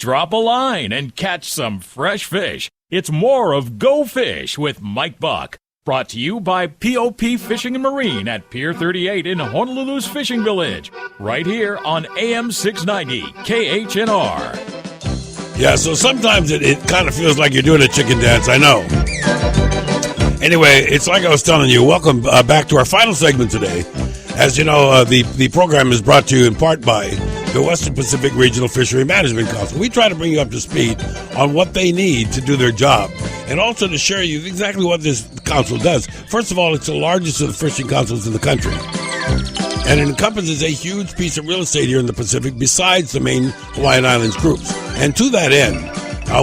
Drop a line and catch some fresh fish. It's more of Go Fish with Mike Buck. Brought to you by POP Fishing and Marine at Pier 38 in Honolulu's Fishing Village. Right here on AM 690 KHNR. Yeah, so sometimes it kind of feels like you're doing a chicken dance, I know. Anyway, it's like I was telling you, welcome back to our final segment today. As you know, the program is brought to you in part by the Western Pacific Regional Fishery Management Council. We try to bring you up to speed on what they need to do their job and also to share you exactly what this council does. First of all, it's the largest of the fishing councils in the country. And it encompasses a huge piece of real estate here in the Pacific besides the main Hawaiian Islands groups. And to that end,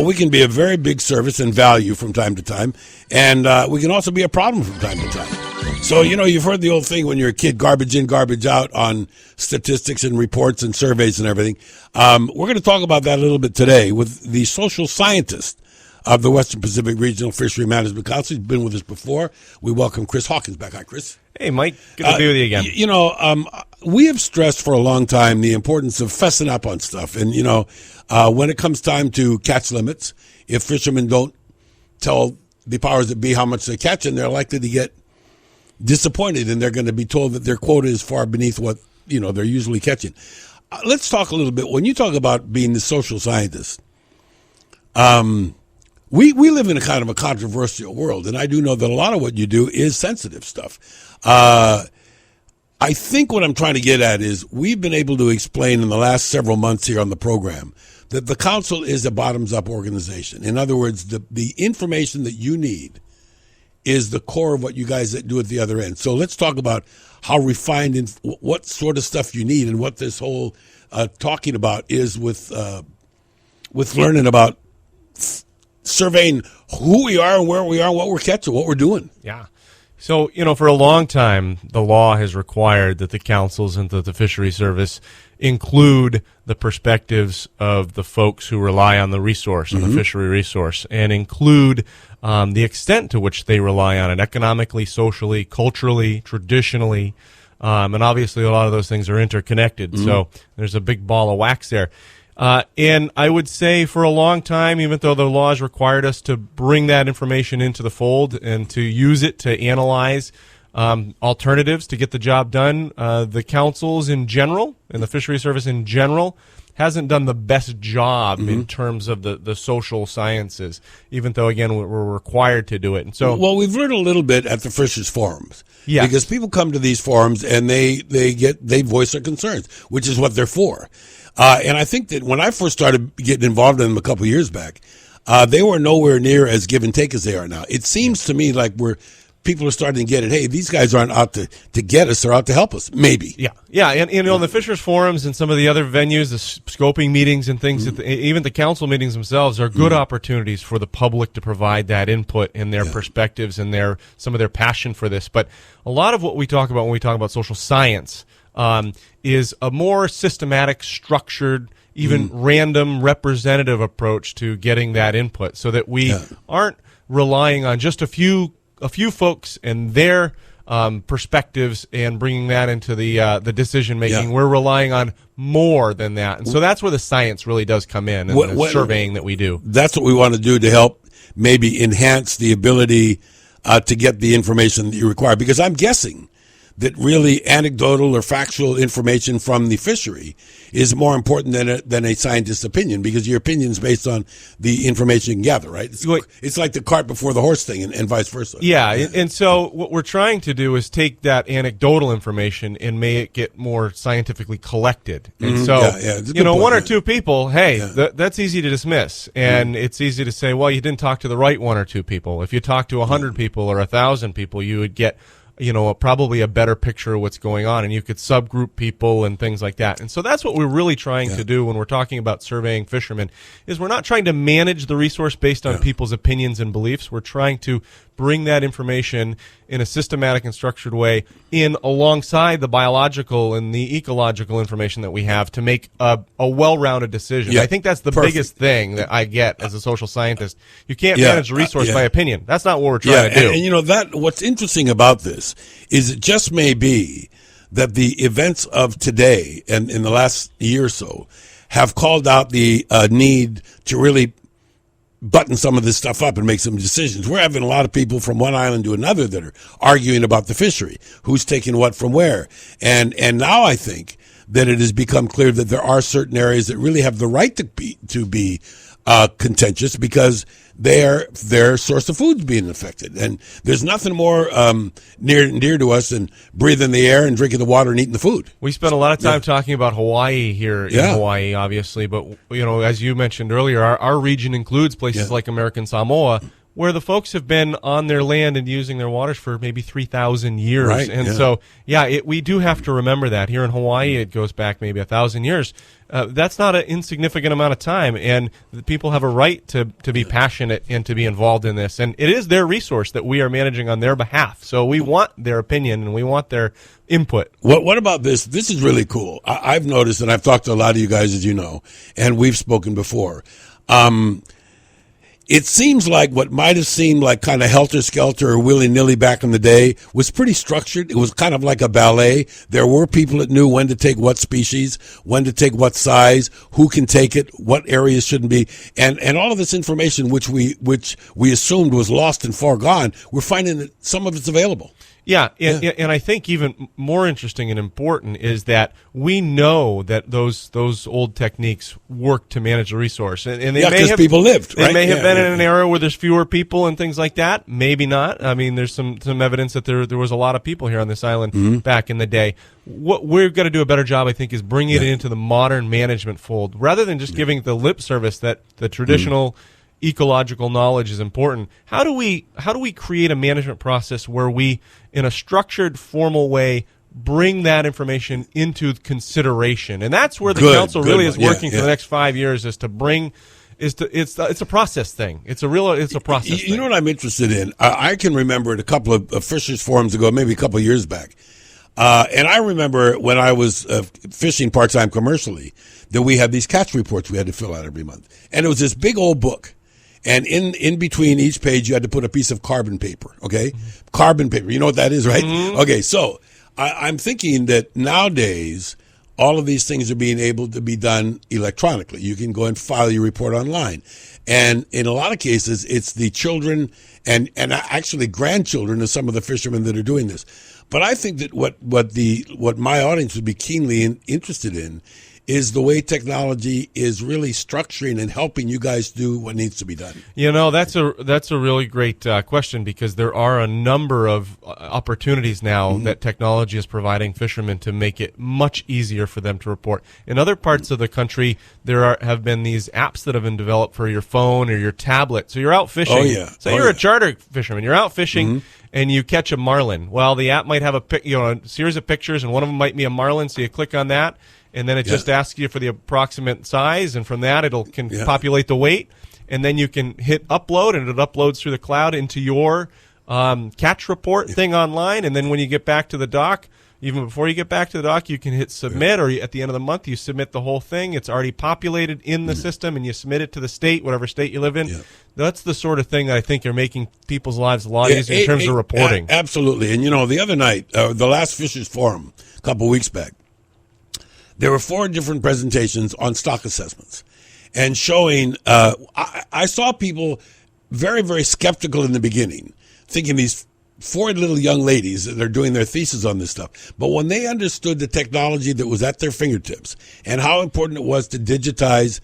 we can be a very big service and value from time to time, and we can also be a problem from time to time. So, you know, you've heard the old thing when you're a kid, garbage in, garbage out on statistics and reports and surveys and everything. We're going to talk about that a little bit today with the social scientist of the Western Pacific Regional Fishery Management Council. He's been with us before. We welcome Chris Hawkins back. Hi, Chris. Hey, Mike. Good to be with you again. You know, we have stressed for a long time the importance of fessing up on stuff. And, you know, when it comes time to catch limits, if fishermen don't tell the powers that be how much they're catching, they're likely to get disappointed, and they're going to be told that their quota is far beneath what, you know, they're usually catching. Let's talk a little bit. When you talk about being the social scientist, we live in a kind of a controversial world, and I do know that a lot of what you do is sensitive stuff. I think what I'm trying to get at is we've been able to explain in the last several months here on the program that the council is a bottoms-up organization. In other words, the information that you need is the core of what you guys do at the other end. So let's talk about how refined and what sort of stuff you need and what this whole talking about is with learning about surveying who we are and where we are and what we're catching, what we're doing. Yeah. So, you know, for a long time, the law has required that the councils and that the fishery service include the perspectives of the folks who rely on the resource, on the fishery resource, and include the extent to which they rely on it economically, socially, culturally, traditionally, and obviously a lot of those things are interconnected. So there's a big ball of wax there. And I would say for a long time, even though the laws required us to bring that information into the fold and to use it to analyze alternatives to get the job done, the councils in general and the fishery service in general hasn't done the best job in terms of the social sciences, even though, again, we're required to do it. And so, well, we've learned a little bit at the Fishers Forums. Yes. Because people come to these forums and they voice their concerns, which is what they're for. And I think that when I first started getting involved in them a couple of years back, they were nowhere near as give and take as they are now. It seems to me like people are starting to get it. Hey, these guys aren't out to get us; they're out to help us. Maybe. Yeah, and you know, the Fishers Forums and some of the other venues, the scoping meetings and things, even the council meetings themselves, are good opportunities for the public to provide that input and their perspectives and some of their passion for this. But a lot of what we talk about when we talk about social science is a more systematic, structured, even random, representative approach to getting that input, so that we aren't relying on just a few folks and their perspectives and bringing that into the decision making. We're relying on more than that, and so that's where the science really does come in, and the surveying that we do. That's what we want to do to help maybe enhance the ability to get the information that you require, because I'm guessing that really anecdotal or factual information from the fishery is more important than a scientist's opinion, because your opinion is based on the information you can gather, right? It's like the cart before the horse thing and vice versa. Yeah, and so what we're trying to do is take that anecdotal information and make it get more scientifically collected. And so, you know, one or two people, hey, that's easy to dismiss. And it's easy to say, well, you didn't talk to the right one or two people. If you talk to 100 people or 1,000 people, you would get, you know, probably a better picture of what's going on, and you could subgroup people and things like that. And so that's what we're really trying to do when we're talking about surveying fishermen, is we're not trying to manage the resource based on people's opinions and beliefs. We're trying to bring that information in a systematic and structured way in alongside the biological and the ecological information that we have to make a well-rounded decision. I think that's the biggest thing that I get as a social scientist. You can't manage the resource by opinion. That's not what we're trying to do. And you know, what's interesting about this is it just may be that the events of today and in the last year or so have called out the need to really button some of this stuff up and make some decisions. We're having a lot of people from one island to another that are arguing about the fishery, who's taking what from where. And now I think that it has become clear that there are certain areas that really have the right to be contentious because their source of food's being affected. And there's nothing more near and dear to us than breathing the air and drinking the water and eating the food. We spent a lot of time talking about Hawaii here in Hawaii, obviously, but as you mentioned earlier, our region includes places like American Samoa, where the folks have been on their land and using their waters for maybe 3,000 years. Right, and so, we do have to remember that. Here in Hawaii, it goes back maybe 1,000 years. That's not an insignificant amount of time, and the people have a right to be passionate and to be involved in this. And it is their resource that we are managing on their behalf. So we want their opinion, and we want their input. What about this? This is really cool. I've noticed, and I've talked to a lot of you guys, as you know, and we've spoken before. It seems like what might have seemed like kind of helter-skelter or willy-nilly back in the day was pretty structured. It was kind of like a ballet. There were people that knew when to take what species, when to take what size, who can take it, what areas shouldn't be. And all of this information, which we assumed was lost and far gone, we're finding that some of it's available. Yeah, and I think even more interesting and important is that we know that those old techniques work to manage the resource, and they may because have people lived. They right? may have been in an era where there's fewer people and things like that. Maybe not. I mean, there's some evidence that there was a lot of people here on this island back in the day. What we've got to do a better job, I think, is bringing it into the modern management fold rather than just giving the lip service that the traditional ecological knowledge is important. How do we create a management process where we, in a structured, formal way, bring that information into consideration? And that's where the council really is working for the next 5 years, is to bring. It's a process thing. It's a process thing. You know what I'm interested in? I can remember at a couple of fishers forums ago, maybe a couple of years back, and I remember when I was fishing part-time commercially, that we had these catch reports we had to fill out every month, and it was this big old book. And in between each page, you had to put a piece of carbon paper, okay? Mm-hmm. Carbon paper. You know what that is, right? Mm-hmm. Okay, so I'm thinking that nowadays, all of these things are being able to be done electronically. You can go and file your report online. And in a lot of cases, it's the children and actually grandchildren of some of the fishermen that are doing this. But I think that what my audience would be keenly interested in is the way technology is really structuring and helping you guys do what needs to be done. That's a really great question, because there are a number of opportunities now that technology is providing fishermen to make it much easier for them to report. In other parts of the country, have been these apps that have been developed for your phone or your tablet. So you're out fishing. You're a charter fisherman. You're out fishing and you catch a marlin. Well, the app might have a series of pictures, and one of them might be a marlin. So you click on that, and then it just asks you for the approximate size, and from that it can populate the weight, and then you can hit upload, and it uploads through the cloud into your catch report thing online. And then when you get back to the dock, even before you get back to the dock, you can hit submit, or at the end of the month you submit the whole thing. It's already populated in the system, and you submit it to the state, whatever state you live in. That's the sort of thing that I think are making people's lives a lot easier in terms of reporting. Absolutely. And the other night, the last Fishers Forum a couple of weeks back, there were 4 different presentations on stock assessments, and showing, I saw people very, very skeptical in the beginning, thinking these 4 little young ladies that are doing their thesis on this stuff. But when they understood the technology that was at their fingertips and how important it was to digitize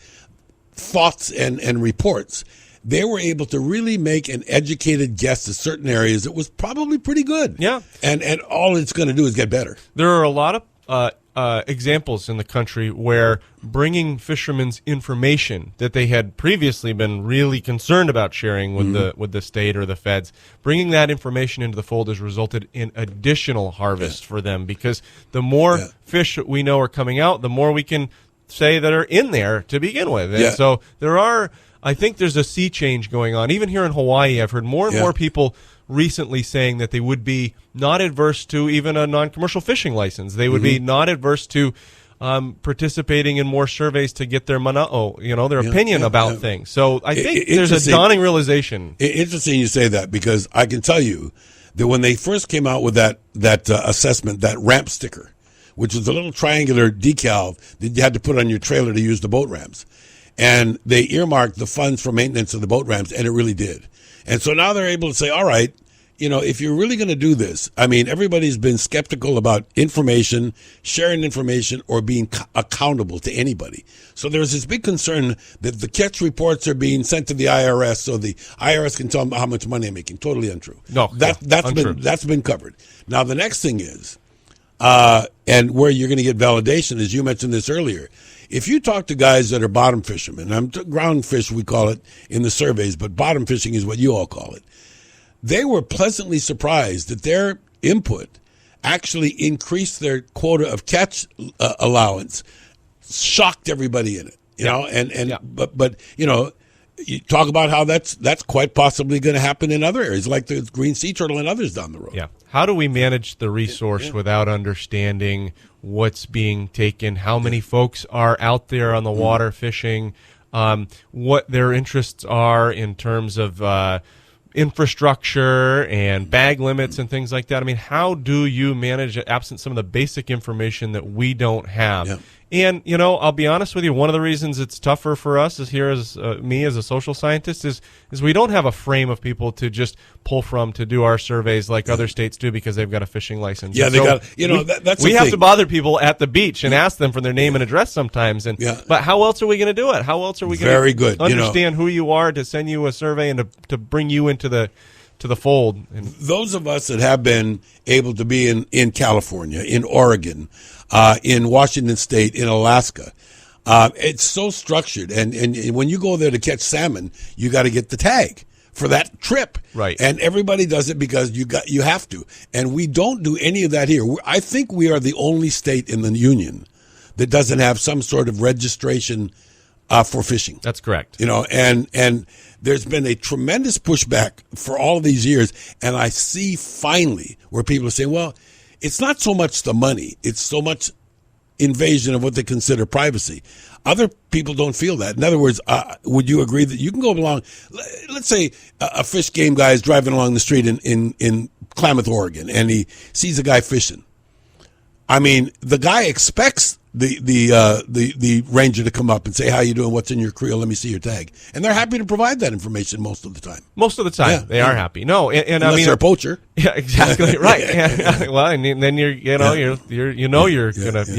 thoughts and reports, they were able to really make an educated guess at certain areas that was probably pretty good. Yeah. And all it's going to do is get better. There are a lot of examples in the country where bringing fishermen's information that they had previously been really concerned about sharing with the state or the feds, bringing that information into the fold has resulted in additional harvest for them, because the more fish that we know are coming out, the more we can say that are in there to begin with. And so I think there's a sea change going on. Even here in Hawaii, I've heard more and more people recently saying that they would be not adverse to even a non-commercial fishing license. They would be not adverse to participating in more surveys to get their their opinion about things. So I think there's a dawning realization. Interesting you say that, because I can tell you that when they first came out with that assessment, that ramp sticker, which was a little triangular decal that you had to put on your trailer to use the boat ramps. And they earmarked the funds for maintenance of the boat ramps, and it really did. And so now they're able to say, all right, if you're really going to do this, I mean, everybody's been skeptical about information, sharing information, or being accountable to anybody. So there's this big concern that the catch reports are being sent to the IRS so the IRS can tell them how much money I'm making. Totally untrue. That's been covered. Now, the next thing is, and where you're going to get validation, as you mentioned this earlier, if you talk to guys that are bottom fishermen, ground fish we call it in the surveys, but bottom fishing is what you all call it. They were pleasantly surprised that their input actually increased their quota of catch allowance, shocked everybody in it, but you talk about how that's quite possibly going to happen in other areas, like the green sea turtle and others down the road. Yeah. How do we manage the resource without understanding what's being taken, how many folks are out there on the water fishing, what their interests are in terms of infrastructure and bag limits and things like that? I mean, how do you manage it absent some of the basic information that we don't have? Yeah. And, I'll be honest with you, one of the reasons it's tougher for us is here as me as a social scientist is we don't have a frame of people to just pull from to do our surveys like other states do because they've got a fishing license. Yeah, that's we have to bother people at the beach and ask them for their name and address sometimes. But how else are we going to do it? How else are we going to understand who you are to send you a survey and to bring you into the fold? And those of us that have been able to be in California, in Oregon, in Washington State, in Alaska, it's so structured. And when you go there to catch salmon, you got to get the tag for that trip. Right. And everybody does it because you have to. And we don't do any of that here. I think we are the only state in the union that doesn't have some sort of registration for fishing. That's correct. And there's been a tremendous pushback for all of these years, and I see finally where people are saying, well, it's not so much the money, it's so much invasion of what they consider privacy. Other people don't feel that. In other words, would you agree that you can go along, let's say a fish game guy is driving along the street in Klamath, Oregon, and he sees a guy fishing. I mean, the guy expects the ranger to come up and say, how you doing? What's in your creel? Let me see your tag. And they're happy to provide that information most of the time. Most of the time, they are happy. No, and unless they're a poacher. Yeah, exactly right. Well, and then you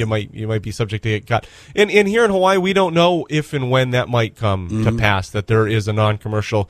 might be subject to get caught. And here in Hawaii, we don't know if and when that might come to pass, that there is a non-commercial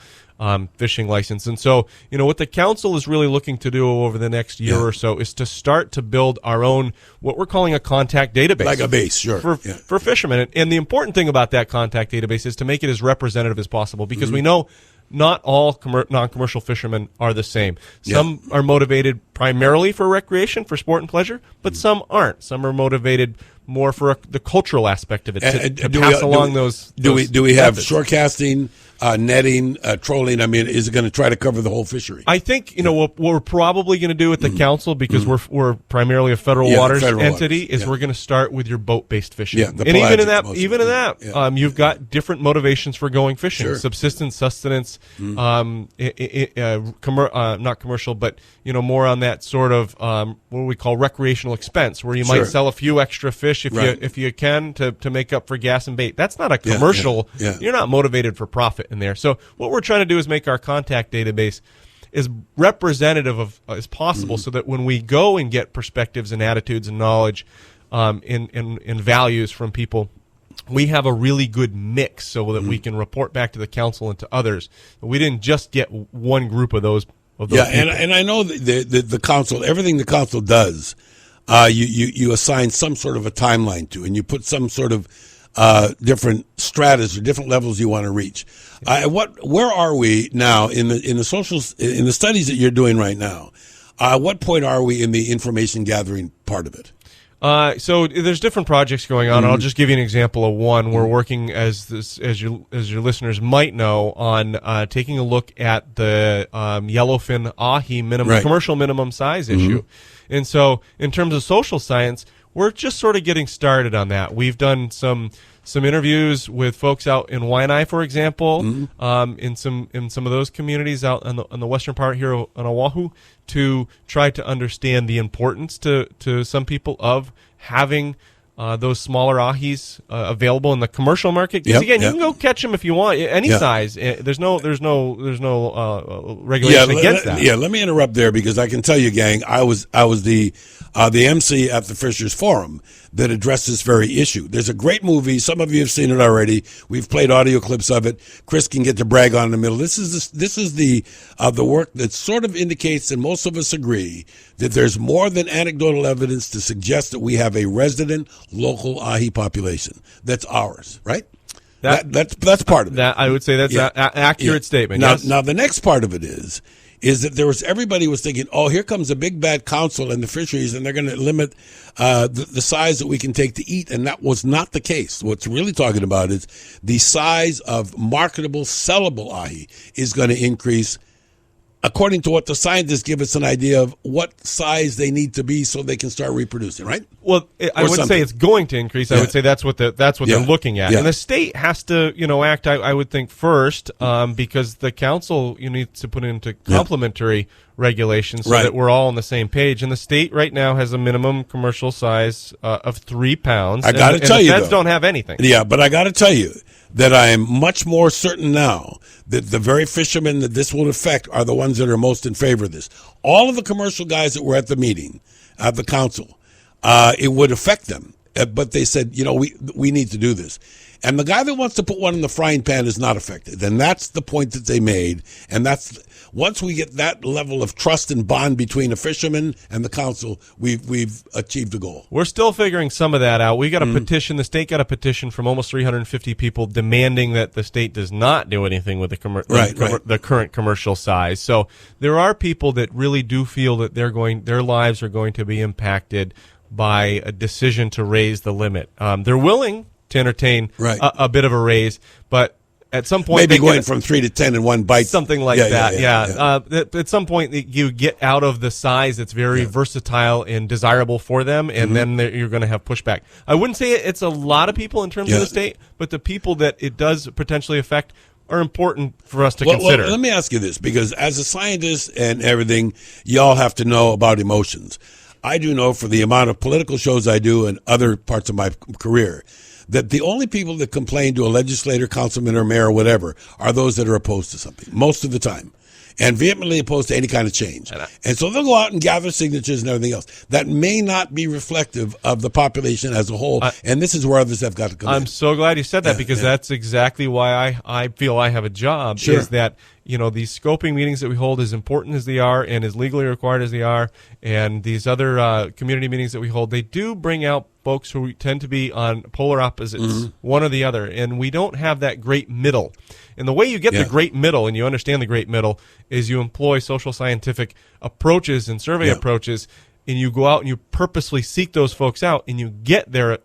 fishing license. And so, what the council is really looking to do over the next year or so is to start to build our own, what we're calling a contact database. Like a base, sure. For fishermen. And the important thing about that contact database is to make it as representative as possible, because we know not all non-commercial fishermen are the same. Some are motivated primarily for recreation, for sport and pleasure, but some aren't. Some are motivated more for the cultural aspect of it, to pass along those. Do we have shore casting, netting, trolling? I mean, is it going to try to cover the whole fishery? I think what we're probably going to do at the council, because we're primarily a federal waters entity, is we're going to start with your boat-based fishing. Yeah, and even in that, you've got different motivations for going fishing: subsistence, sustenance, not commercial, but more on that sort of what we call recreational expense, where you might sell a few extra fish if you can to make up for gas and bait. That's not a commercial. You're not motivated for profit in there. So what we're trying to do is make our contact database as representative of as possible, so that when we go and get perspectives and attitudes and knowledge and values from people, we have a really good mix, so that we can report back to the council and to others. We didn't just get one group of those. And I know the council, everything the council does, you assign some sort of a timeline to, and you put some sort of different stratas or different levels you want to reach. Where are we now in the studies that you're doing right now? What point are we in the information gathering part of it? So there's different projects going on. I'll just give you an example of one. We're working, as your listeners might know, on taking a look at the yellowfin ahi commercial minimum size issue. And so in terms of social science, we're just sort of getting started on that. We've done some some interviews with folks out in Waianae, for example, in some of those communities out on the western part here on Oahu, to try to understand the importance to some people of having those smaller ahis available in the commercial market. Because again, you can go catch them if you want, any size. There's no regulation against that. Yeah, let me interrupt there because I can tell you, gang, I was the MC at the Fishers Forum that addressed this very issue. There's a great movie. Some of you have seen it already. We've played audio clips of it. Chris can get to brag on in the middle. This is the work that sort of indicates, and most of us agree, that there's more than anecdotal evidence to suggest that we have a resident local ahi population. That's ours, right? That's part of it. That I would say that's an accurate statement. Now the next part of it is that everybody was thinking, oh, here comes a big bad council and the fisheries, and they're going to limit the size that we can take to eat, and that was not the case. What's really talking about is the size of marketable, sellable ahi is going to increase, according to what the scientists give us an idea of what size they need to be so they can start reproducing, right? Well, I wouldn't say it's going to increase. I would say that's what they're looking at. Yeah. And the state has to, act, I would think, first, because the council needs to put into complementary regulations so that we're all on the same page. And the state right now has a minimum commercial size of 3 pounds. I got to tell you, the feds don't have anything. Yeah, but I got to tell you that I am much more certain now that the very fishermen that this will affect are the ones that are most in favor of this. All of the commercial guys that were at the meeting, at the council, it would affect them. But they said, we need to do this. And the guy that wants to put one in the frying pan is not affected. And that's the point that they made. And that's once we get that level of trust and bond between a fisherman and the council, we've achieved the goal. We're still figuring some of that out. We got a petition. The state got a petition from almost 350 people demanding that the state does not do anything with the current commercial size. So there are people that really do feel that their lives are going to be impacted by a decision to raise the limit. They're willing to entertain a bit of a raise, but at some point maybe going from 3 to 10 in one bite, something like that. At some point you get out of the size that's very versatile and desirable for them, and then you're going to have pushback. I wouldn't say it's a lot of people in terms of the state, but the people that it does potentially affect are important for us to consider. Well, let me ask you this, because as a scientist and everything, y'all have to know about emotions. I do know, for the amount of political shows I do and other parts of my career, that the only people that complain to a legislator, councilman, or mayor or whatever are those that are opposed to something, most of the time, and vehemently opposed to any kind of change. And so they'll go out and gather signatures and everything else. That may not be reflective of the population as a whole, and this is where others have got to come in. I'm so glad you said that, because that's exactly why I feel I have a job, is that these scoping meetings that we hold, as important as they are and as legally required as they are, and these other community meetings that we hold, they do bring out folks who tend to be on polar opposites, one or the other, and we don't have that great middle. And the way you get the great middle, and you understand the great middle, is you employ social scientific approaches and survey approaches, and you go out and you purposely seek those folks out, and you get their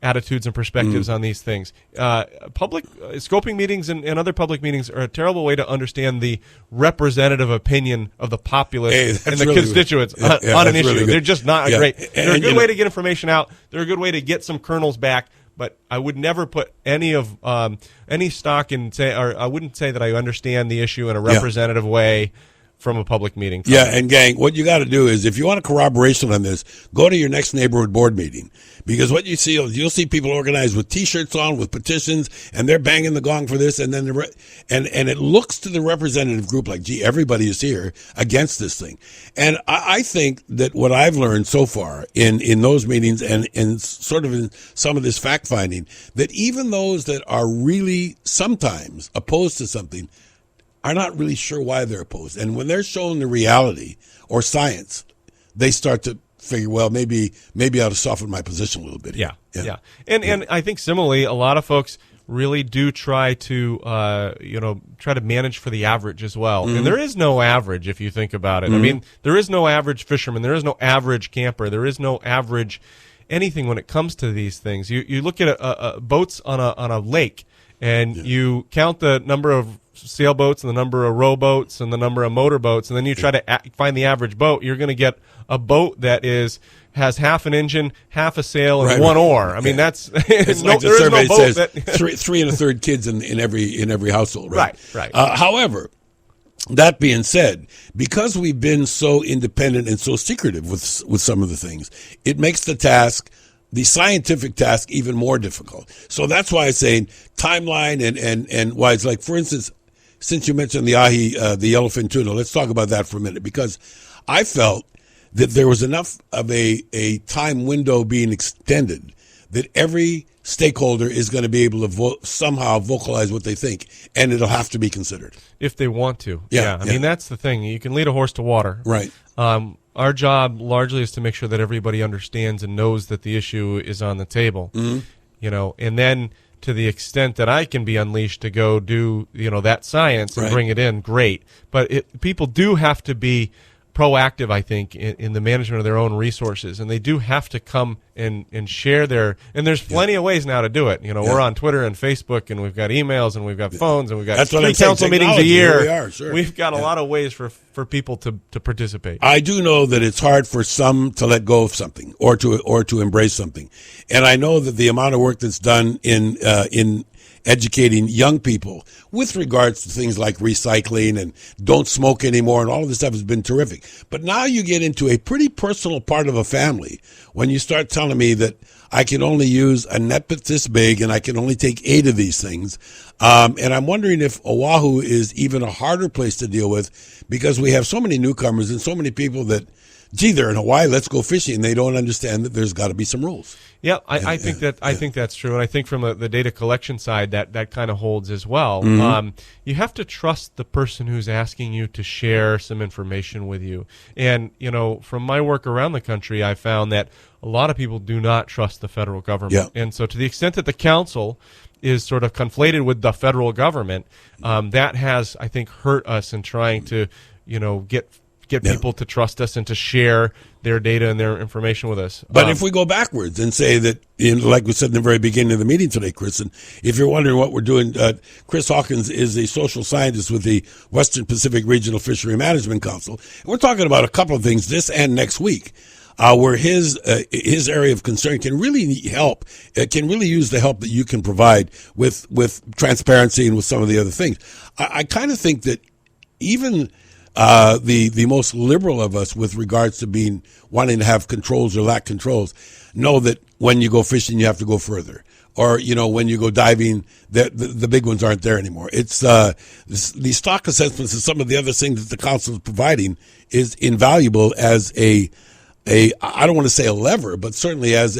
attitudes and perspectives on these things. Public scoping meetings and other public meetings are a terrible way to understand the representative opinion of the populace and the constituents on an issue. Really, they're just not great. They're a good way to get information out. They're a good way to get some kernels back. But I would never put any stock in I wouldn't say that I understand the issue in a representative way from a public meeting. Yeah, and gang, what you got to do is, if you want a corroboration on this, go to your next neighborhood board meeting, because what you see is you'll see people organized with T-shirts on, with petitions, and they're banging the gong for this, and then and it looks to the representative group like, gee, everybody is here against this thing. And I think that what I've learned so far in those meetings and sort of in some of this fact finding, that even those that are really sometimes opposed to something are not really sure why they're opposed. And when they're shown the reality or science, they start to figure, well, maybe I ought to soften my position a little bit. Yeah. And I think similarly, a lot of folks really do try to manage for the average as well. And there is no average if you think about it. I mean, there is no average fisherman, there is no average camper, there is no average anything when it comes to these things. You look at boats on a lake, and you count the number of sailboats and the number of rowboats and the number of motorboats, and then you try to find the average boat, you're going to get a boat that has half an engine, half a sail, and one oar. I mean, that's it's like the survey says three and a third kids in every household. Right. However, that being said, because we've been so independent and so secretive with some of the things, it makes the scientific task even more difficult. So that's why I'm saying timeline and why it's like, for instance, since you mentioned the ahi, the yellowfin tuna, let's talk about that for a minute, because I felt that there was enough of a time window being extended that every stakeholder is going to be able to somehow vocalize what they think, and it'll have to be considered. If they want to. I mean, that's the thing. You can lead a horse to water. Right. Our job largely is to make sure that everybody understands and knows that the issue is on the table. And then to the extent that I can be unleashed to go do, that science and bring it in, great. But people do have to be proactive, I think, in the management of their own resources, and they do have to come and share their. And there's plenty of ways now to do it. We're on Twitter and Facebook, and we've got emails, and we've got phones, and we've got 3 council meetings a year. We've got a lot of ways for people to participate. I do know that it's hard for some to let go of something or to embrace something, and I know that the amount of work that's done in educating young people with regards to things like recycling and don't smoke anymore and all of this stuff has been terrific. But now you get into a pretty personal part of a family when you start telling me that I can only use a net that's this big and I can only take 8 of these things. And I'm wondering if Oahu is even a harder place to deal with because we have so many newcomers and so many people that, gee, they're in Hawaii, let's go fishing. They don't understand that there's got to be some rules. Yeah, I think that's true, and I think from the data collection side that kind of holds as well. You have to trust the person who's asking you to share some information with you, and from my work around the country, I found that a lot of people do not trust the federal government, and so to the extent that the council is sort of conflated with the federal government, that has, I think, hurt us in trying to get people to trust us and to share their data and their information with us. But if we go backwards and say that, like we said in the very beginning of the meeting today, Chris, and if you're wondering what we're doing, Chris Hawkins is a social scientist with the Western Pacific Regional Fishery Management Council. And we're talking about a couple of things this and next week. Where his area of concern can really help, can really use the help that you can provide with transparency and with some of the other things. I kind of think that even the most liberal of us with regards to wanting to have controls or lack controls know that when you go fishing, you have to go further. Or, when you go diving, the big ones aren't there anymore. It's the stock assessments and some of the other things that the council is providing is invaluable as I don't want to say a lever, but certainly as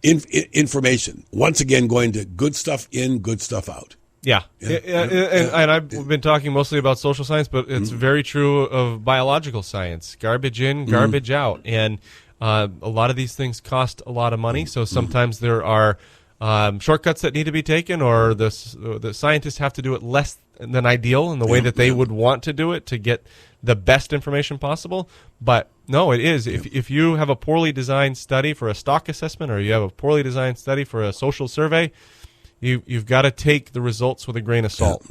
information. Once again, going to good stuff in, good stuff out. Yeah. And I've been talking mostly about social science, but it's very true of biological science. Garbage in, garbage out. And a lot of these things cost a lot of money, so sometimes there are shortcuts that need to be taken, or the scientists have to do it less than ideal in the way that they would want to do it to get the best information possible. But no, it is. If you have a poorly designed study for a stock assessment, or you have a poorly designed study for a social survey, you've got to take the results with a grain of salt.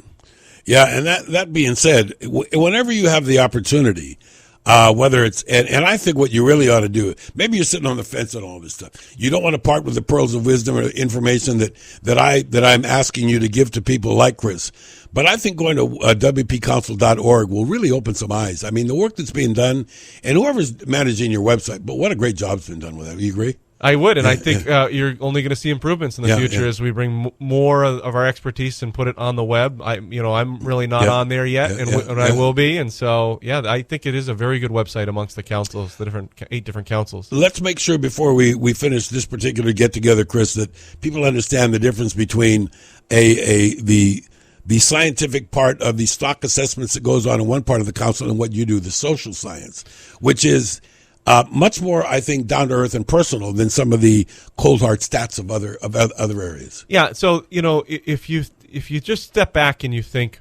Yeah, and that being said, whenever you have the opportunity, whether it's and I think what you really ought to do, maybe you're sitting on the fence on all this stuff. You don't want to part with the pearls of wisdom or information that I'm asking you to give to people like Chris. But I think going to WPCouncil.org will really open some eyes. I mean, the work that's being done, and whoever's managing your website, but what a great job's been done with that. Do you agree? I would, and I think you're only going to see improvements in the future as we bring more of our expertise and put it on the web. I'm really not on there yet, and I will be. And so, I think it is a very good website amongst the councils, the 8 different councils. Let's make sure before we finish this particular get-together, Chris, that people understand the difference between the scientific part of the stock assessments that goes on in one part of the council and what you do, the social science, which is much more, I think, down to earth and personal than some of the cold hard stats of other areas. Yeah. So if you just step back and you think,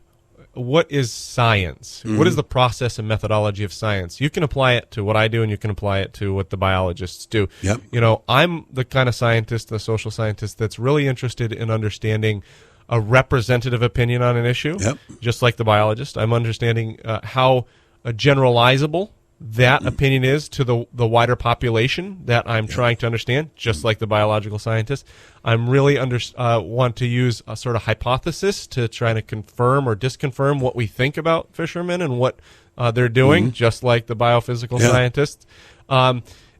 what is science? Mm-hmm. What is the process and methodology of science? You can apply it to what I do, and you can apply it to what the biologists do. Yep. I'm the kind of scientist, the social scientist, that's really interested in understanding a representative opinion on an issue, just like the biologist. I'm understanding how generalizable that opinion is to the wider population that I'm trying to understand, just like the biological scientist. I'm really want to use a sort of hypothesis to try to confirm or disconfirm what we think about fishermen and what they're doing, just like the biophysical scientists.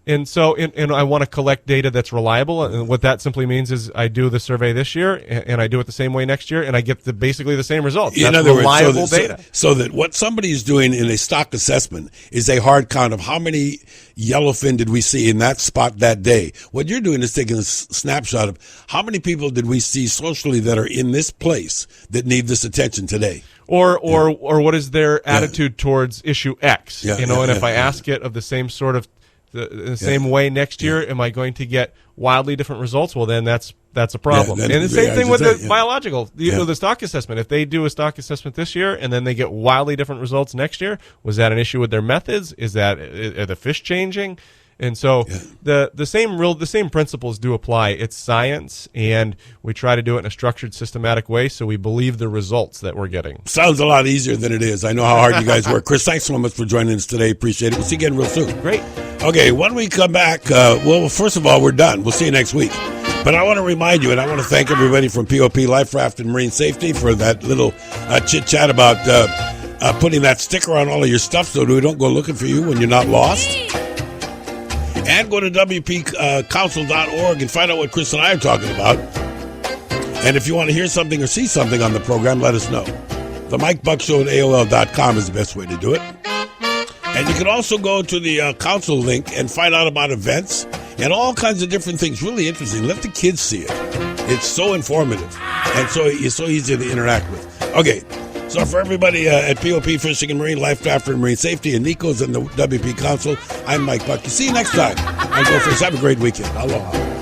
And so, and I want to collect data that's reliable. And what that simply means is I do the survey this year, and I do it the same way next year, and I get basically the same results. In That's other reliable words, data. So that what somebody is doing in a stock assessment is a hard count of how many yellowfin did we see in that spot that day. What you're doing is taking a snapshot of how many people did we see socially that are in this place that need this attention today. Or what is their attitude towards issue X? If I ask it of the same sort of the same way next year, am I going to get wildly different results? Well, then that's a problem. And the same thing with the biological, the stock assessment. If they do a stock assessment this year and then they get wildly different results next year, was that an issue with their methods? Are the fish changing? And so the same principles do apply. It's science, and we try to do it in a structured, systematic way, so we believe the results that we're getting. Sounds a lot easier than it is. I know how hard you guys work. Chris, thanks so much for joining us today. Appreciate it. We'll see you again real soon. Great. Okay, when we come back, well, first of all, we're done. We'll see you next week. But I want to remind you, and I want to thank everybody from POP Life Raft and Marine Safety for that little chit-chat about putting that sticker on all of your stuff so we don't go looking for you when you're not lost. And go to WPCouncil.org and find out what Chris and I are talking about. And if you want to hear something or see something on the program, let us know. The Mike Buck Show at AOL.com is the best way to do it. And you can also go to the council link and find out about events and all kinds of different things. Really interesting. Let the kids see it. It's so informative and so easy to interact with. Okay, so for everybody at POP Fishing and Marine, Life Raft and Marine Safety, and Nico's and the WP Council, I'm Mike Buck. See you next time on Go Fish. Have a great weekend. Aloha.